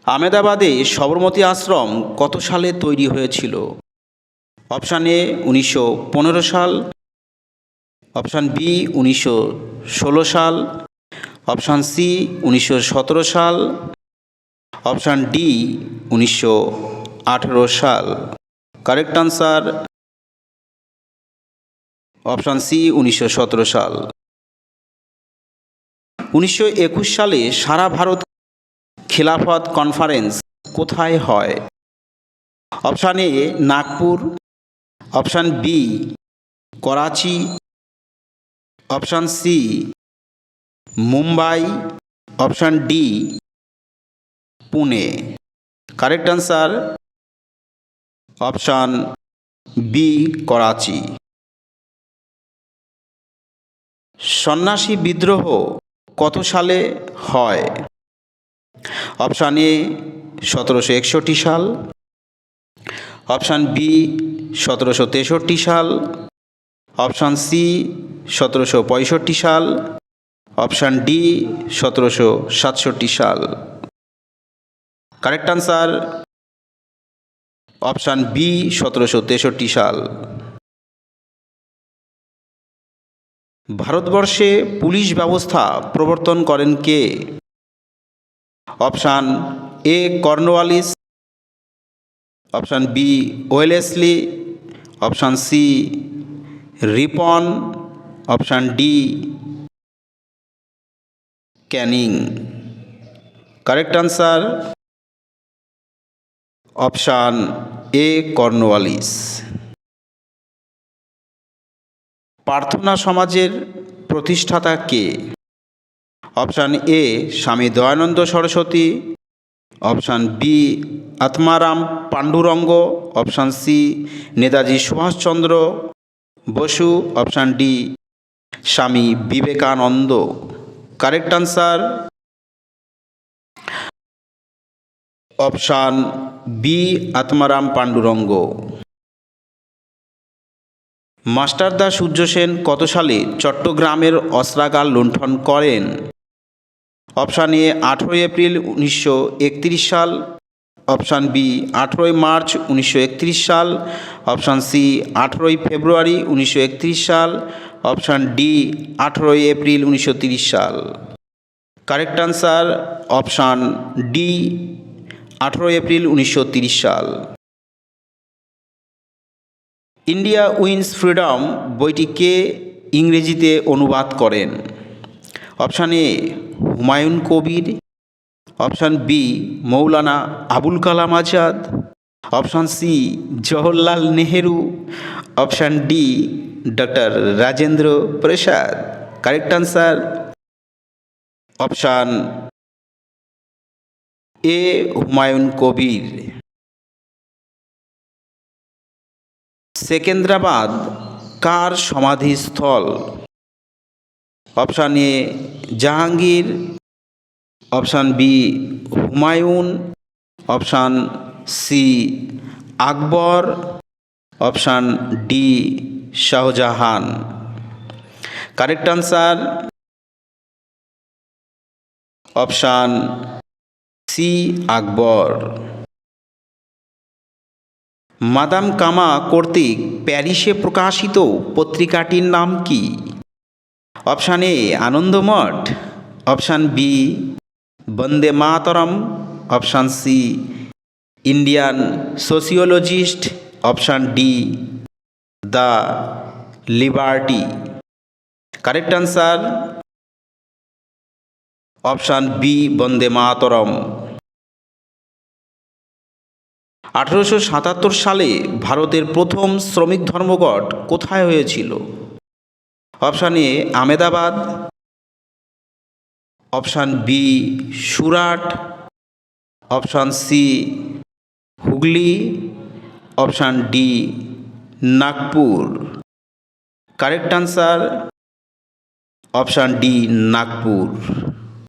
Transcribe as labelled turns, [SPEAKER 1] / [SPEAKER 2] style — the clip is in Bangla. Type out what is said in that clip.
[SPEAKER 1] আহমেদাবাদে সবরমতী আশ্রম কত সালে তৈরি হয়েছিল? অপশান এ 1915 সাল, অপশান বি 1916 সাল, অপশান সি 1917 সাল, অপশান ডি 1918 সাল। কারেক্ট আনসার অপশান সি 1917 সাল। 1921 সালে সারা ভারত খিলাফত কনফারেন্স কোথায় হয়? Option A Nagpur, option B Karachi, option C Mumbai, option D Pune. Correct answer option B Karachi. সন্ন্যাসী বিদ্রোহ কত সালে হয়? অপশান এ 1761 সাল, অপশান বি 1763 সাল, অপশান সি 1765 সাল, অপশান ডি 1767 সাল। কারেক্ট আনসার অপশান বি 1763 সাল। ভারতবর্ষে পুলিশ ব্যবস্থা প্রবর্তন করেন কে? Option A Cornwallis, option B Wellesley, option C Ripon, option D Canning. Correct answer option A Cornwallis. প্রার্থনা সমাজের প্রতিষ্ঠাতা কে? Option A Swami Dayananda Saraswati, option B Atmaram Pandurang, option C Netaji Subhash Chandra Bose, option D Swami Vivekananda. Correct answer option B Atmaram Pandurang. Masterda Surya Sen কত সালে চট্টগ্রামের অস্ত্রাগার লুণ্ঠন করেন? অপশান এ 18 এপ্রিল 1931 সাল, অপশান বি 18 মার্চ 1931 সাল, অপশান সি 18 ফেব্রুয়ারি 1931 সাল, অপশান ডি 18 এপ্রিল 1930 সাল। Correct answer option D 18 April 1930 সাল। ইন্ডিয়া উইন্স ফ্রিডম বইটি কে ইংরেজিতে অনুবাদ করেন? Option A Humayun Kabir, option B Maulana Abul Kalam Azad, option C Jawaharlal Nehru, option D doctor Rajendra Prasad. Correct answer option A Humayun Kabir. Secunderabad কার সমাধিস্থল? Option A Jahangir, option B Humayun, option C Akbar, option D Shahjahan. Correct answer option C Akbar. Madam Cama কর্তৃক প্যারিসে প্রকাশিত পত্রিকাটির নাম কি? Option A Anandamath, option B Bande Mataram, option C Indian sociologist, option D the Liberty. Correct answer option B Bande Mataram. 1877 সালে ভারতের প্রথম শ্রমিক ধর্মঘট কোথায় হয়েছিল? Option A Ahmedabad, option B Surat, option C Hooghly, option D Nagpur. Correct answer option D Nagpur.